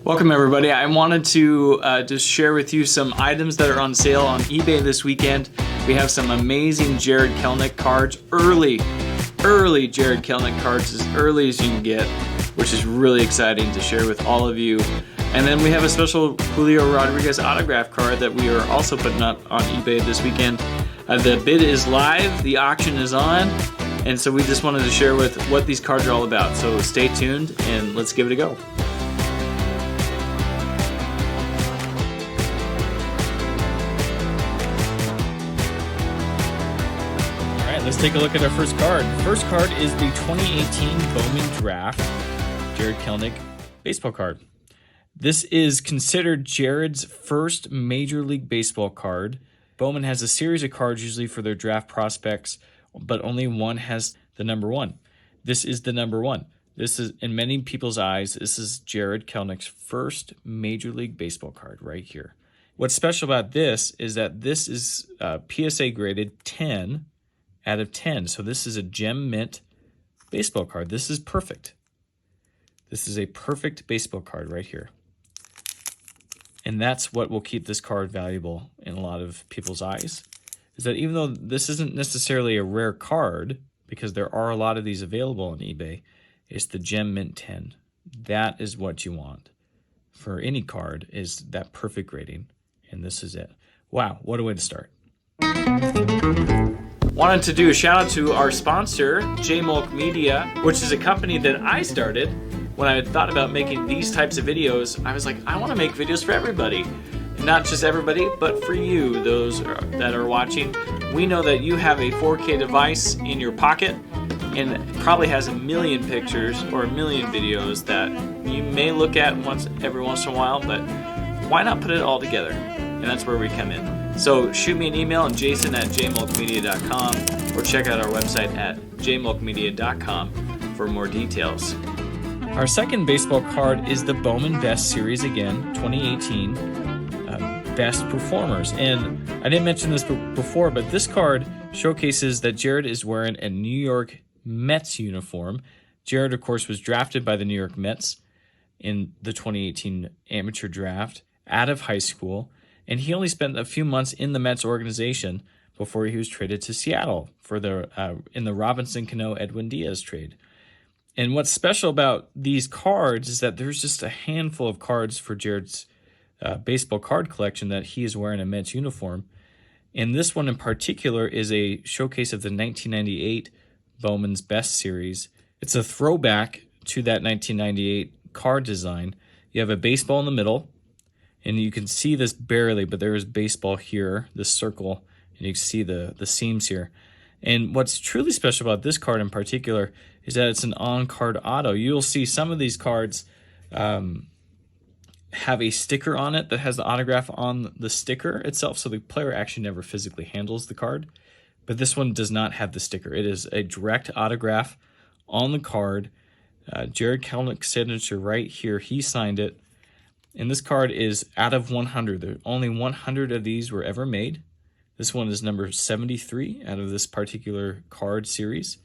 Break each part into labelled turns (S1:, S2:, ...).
S1: Welcome everybody. I wanted to just share with you some items that are on sale on eBay this weekend. We have some amazing Jarred Kelenic cards, early Jarred Kelenic cards, as early as you can get, which is really exciting to share with all of you. And then we have a special Julio Rodriguez autograph card that we are also putting up on eBay this weekend. The bid is live, the auction is on, and so we just wanted to share with what these cards are all about. So stay tuned and let's give it a go. Let's take a look at our first card. First card is the 2018 Bowman Draft Jarred Kelenic baseball card. This is considered Jarred's first Major League Baseball card. Bowman has a series of cards usually for their draft prospects, but only one has the number 1. This is the number 1. This is, in many people's eyes, this is Jarred Kelenic's first Major League Baseball card right here. What's special about this is that this is PSA graded 10 out of 10. So this is a gem mint baseball card. This is perfect. This is a perfect baseball card right here. And that's what will keep this card valuable in a lot of people's eyes, is that even though this isn't necessarily a rare card, because there are a lot of these available on eBay, it's the gem mint 10. That is what you want for any card, is that perfect grading. And this is it. Wow, what a way to start. Wanted to do a shout out to our sponsor, JayMulk Media, which is a company that I started when I thought about making these types of videos. I was like, I want to make videos for everybody. And not just everybody, but for you, those that are watching. We know that you have a 4K device in your pocket and it probably has a million pictures or a million videos that you may look at every once in a while, but why not put it all together? And that's where we come in. So shoot me an email at jason@jaymulkmedia.com or check out our website at jaymulkmedia.com for more details. Our second baseball card is the Bowman Best Series again, 2018 Best Performers. And I didn't mention this before, but this card showcases that Jarred is wearing a New York Mets uniform. Jarred, of course, was drafted by the New York Mets in the 2018 amateur draft out of high school. And he only spent a few months in the Mets organization before he was traded to Seattle for in the Robinson Cano Edwin Diaz trade. And what's special about these cards is that there's just a handful of cards for Jarred's baseball card collection that he is wearing a Mets uniform. And this one in particular is a showcase of the 1998 Bowman's Best Series. It's a throwback to that 1998 card design. You have a baseball in the middle, and you can see this barely, but there is baseball here, this circle, and you can see the seams here. And what's truly special about this card in particular is that it's an on-card auto. You'll see some of these cards have a sticker on it that has the autograph on the sticker itself, so the player actually never physically handles the card. But this one does not have the sticker. It is a direct autograph on the card. Jarred Kelenic's signature right here. He signed it. And this card is out of 100. Only 100 of these were ever made. This one is number 73 out of this particular card series.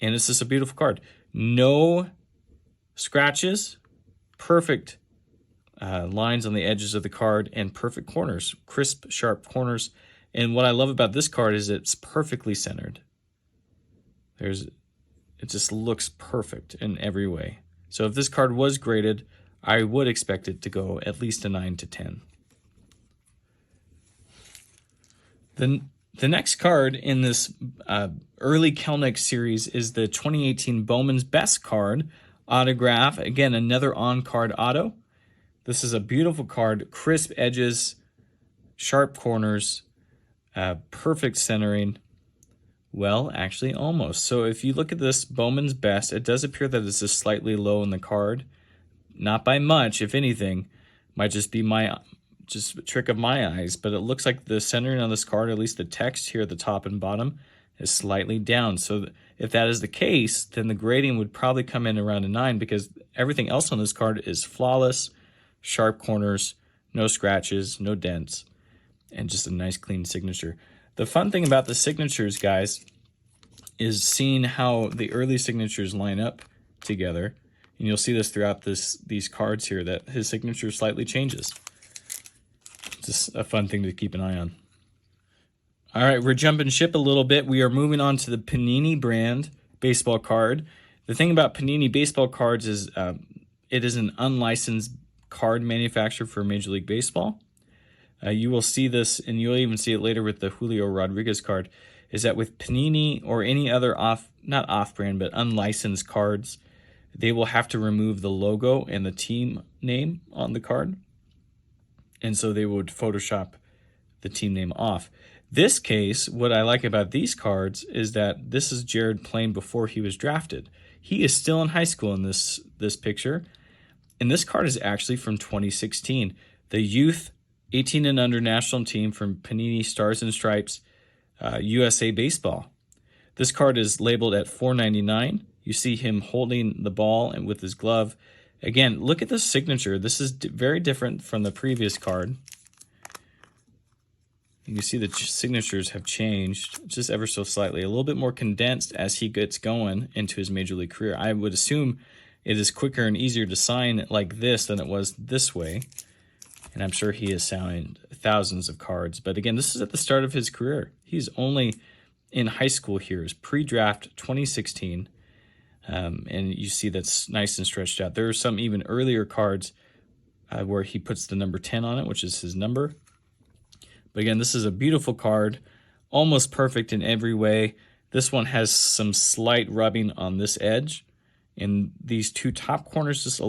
S1: And it's just a beautiful card. No scratches, perfect lines on the edges of the card, and perfect corners, crisp, sharp corners. And what I love about this card is it's perfectly centered. It just looks perfect in every way. So if this card was graded, I would expect it to go at least a 9 to 10. The next card in this early Kelenic series is the 2018 Bowman's Best card autograph. Again, another on-card auto. This is a beautiful card, crisp edges, sharp corners, perfect centering. Well, actually, almost. So if you look at this Bowman's Best, it does appear that it's just slightly low in the card. Not by much, if anything. Might just be just a trick of my eyes, but it looks like the centering on this card, at least the text here at the top and bottom, is slightly down. So if that is the case, then the grading would probably come in around a 9, because everything else on this card is flawless, sharp corners, no scratches, no dents, and just a nice clean signature. The fun thing about the signatures, guys, is seeing how the early signatures line up together. And you'll see this throughout these cards here, that his signature slightly changes. Just a fun thing to keep an eye on. All right, we're jumping ship a little bit. We are moving on to the Panini brand baseball card. The thing about Panini baseball cards is it is an unlicensed card manufacturer for Major League Baseball. You will see this, and you'll even see it later with the Julio Rodriguez card, is that with Panini or any other not off-brand, but unlicensed cards, they will have to remove the logo and the team name on the card. And so they would Photoshop the team name off. This case, what I like about these cards is that this is Jarred playing before he was drafted. He is still in high school in this picture. And this card is actually from 2016. The youth 18 and under national team from Panini Stars and Stripes USA Baseball. This card is labeled at $4.99. You see him holding the ball and with his glove. Again, look at the signature. This is very different from the previous card. You can see the signatures have changed just ever so slightly, a little bit more condensed as he gets going into his Major League career. I would assume it is quicker and easier to sign like this than it was this way. And I'm sure he has signed thousands of cards. But again, this is at the start of his career. He's only in high school here. It's pre-draft 2016. And you see that's nice and stretched out. There are some even earlier cards where he puts the number 10 on it, which is his number. But again, this is a beautiful card, almost perfect in every way. This one has some slight rubbing on this edge. And these two top corners just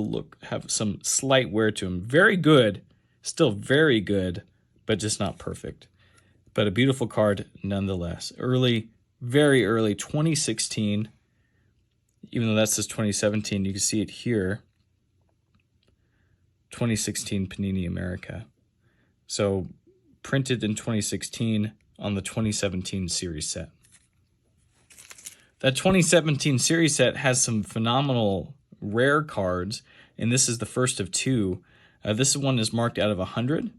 S1: have some slight wear to them. Very good, still very good, but just not perfect. But a beautiful card nonetheless. Early, very early, 2016. Even though that says 2017, you can see it here. 2016 Panini America. So printed in 2016 on the 2017 series set. That 2017 series set has some phenomenal rare cards, and this is the first of two. This one is marked out of 100.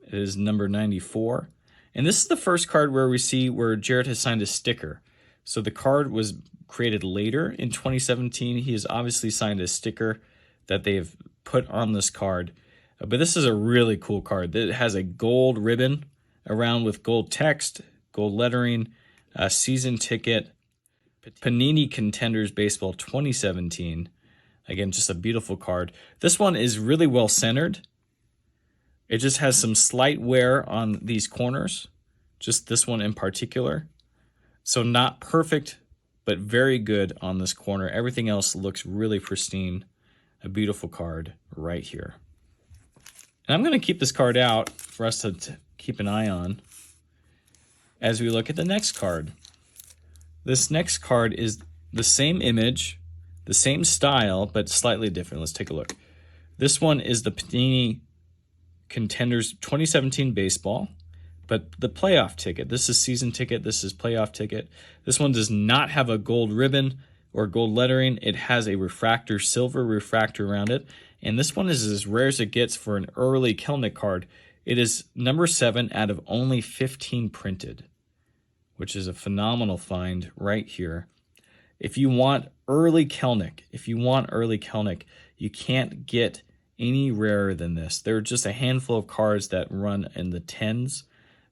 S1: It is number 94. And this is the first card where we see where Jarred has signed a sticker. So the card was created later in 2017. He has obviously signed a sticker that they have put on this card. But this is a really cool card. It has a gold ribbon around with gold text, gold lettering, a season ticket, Panini Contenders Baseball 2017. Again, just a beautiful card. This one is really well centered. It just has some slight wear on these corners, just this one in particular. So not perfect, but very good on this corner. Everything else looks really pristine. A beautiful card right here. And I'm going to keep this card out for us to keep an eye on as we look at the next card. This next card is the same image, the same style, but slightly different. Let's take a look. This one is the Panini Contenders 2017 baseball, but the playoff ticket. This is season ticket. This is playoff ticket. This one does not have a gold ribbon or gold lettering. It has a refractor, silver refractor around it. And this one is as rare as it gets for an early Kelenic card. It is number 7 out of only 15 printed, which is a phenomenal find right here. If you want early Kelenic, you can't get any rarer than this. There are just a handful of cards that run in the 10s,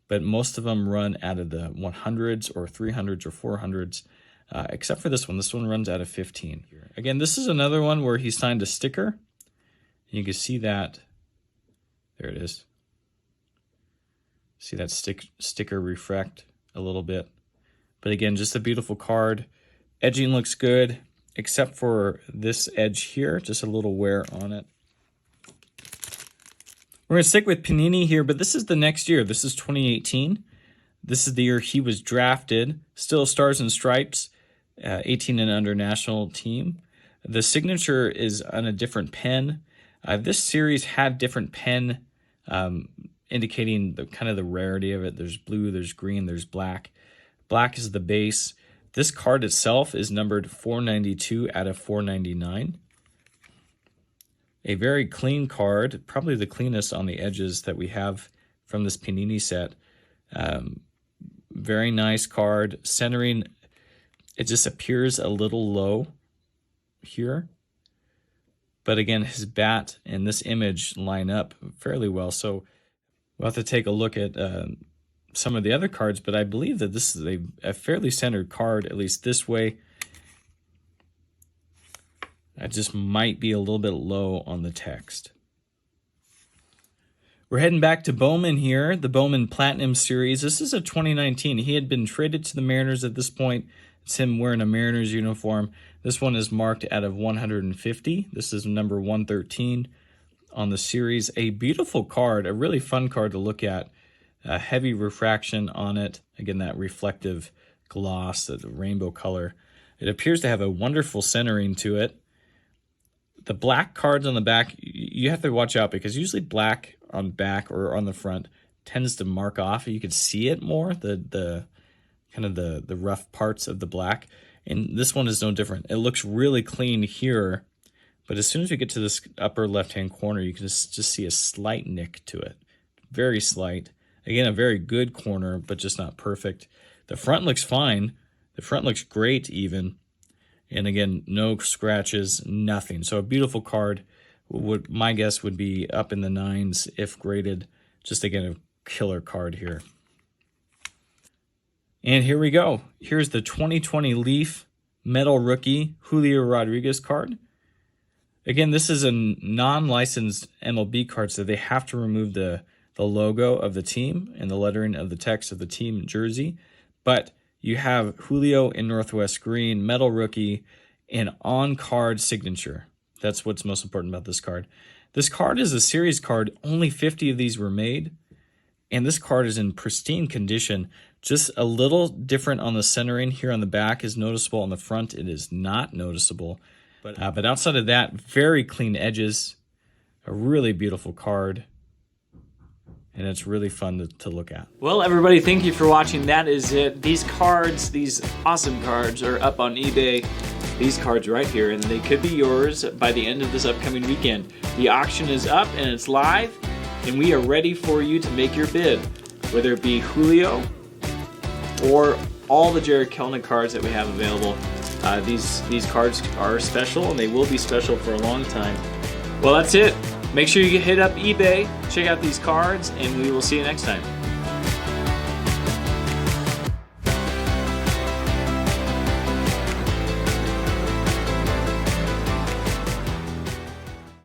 S1: but most of them run out of the 100s or 300s or 400s, except for this one. This one runs out of 15. Again, this is another one where he signed a sticker. You can see that. There it is. See that sticker refract a little bit. But again, just a beautiful card. Edging looks good, except for this edge here. Just a little wear on it. We're going to stick with Panini here, but this is the next year. This is 2018. This is the year he was drafted. Still Stars and Stripes, 18 and under national team. The signature is on a different pen. This series had different pen indicating the kind of the rarity of it. There's blue, there's green, there's black. Black is the base. This card itself is numbered 492 out of 499. A very clean card, probably the cleanest on the edges that we have from this Panini set. Very nice card. Centering, it just appears a little low here. but again, his bat and this image line up fairly well. So we'll have to take a look at some of the other cards, but I believe that this is a fairly centered card, at least this way. I just might be a little bit low on the text. We're heading back to Bowman here, the Bowman Platinum series. This is a 2019. He had been traded to the Mariners at this point. It's him wearing a Mariners uniform. This one is marked out of 150. This is number 113 on the series. A beautiful card, a really fun card to look at. A heavy refraction on it. Again, that reflective gloss, the rainbow color. It appears to have a wonderful centering to it. The black cards on the back, you have to watch out because usually black on back or on the front tends to mark off. You could see it more, the kind of the rough parts of the black. And this one is no different. It looks really clean here, but as soon as we get to this upper left-hand corner, you can just see a slight nick to it. Very slight. Again, a very good corner, but just not perfect. The front looks fine. The front looks great even. And again, no scratches, nothing. So a beautiful card. My guess would be up in the 9s if graded. Just again, a killer card here. And here we go. Here's the 2020 Leaf Metal Rookie Julio Rodriguez card. Again, this is a non-licensed MLB card, so they have to remove the logo of the team and the lettering of the text of the team jersey. But you have Julio in Northwest Green, Metal Rookie, and on-card signature. That's what's most important about this card. This card is a series card. Only 50 of these were made. And this card is in pristine condition. Just a little different on the centering here on the back is noticeable. On the front, it is not noticeable. But outside of that, very clean edges. A really beautiful card. And it's really fun to look at. Well, everybody, thank you for watching. That is it. These cards, these awesome cards, are up on eBay. These cards right here, and they could be yours by the end of this upcoming weekend. The auction is up and it's live, and we are ready for you to make your bid, whether it be Julio or all the Jarred Kelenic cards that we have available. These cards are special, and they will be special for a long time. Well, that's it. Make sure you hit up eBay, check out these cards, and we will see you next time.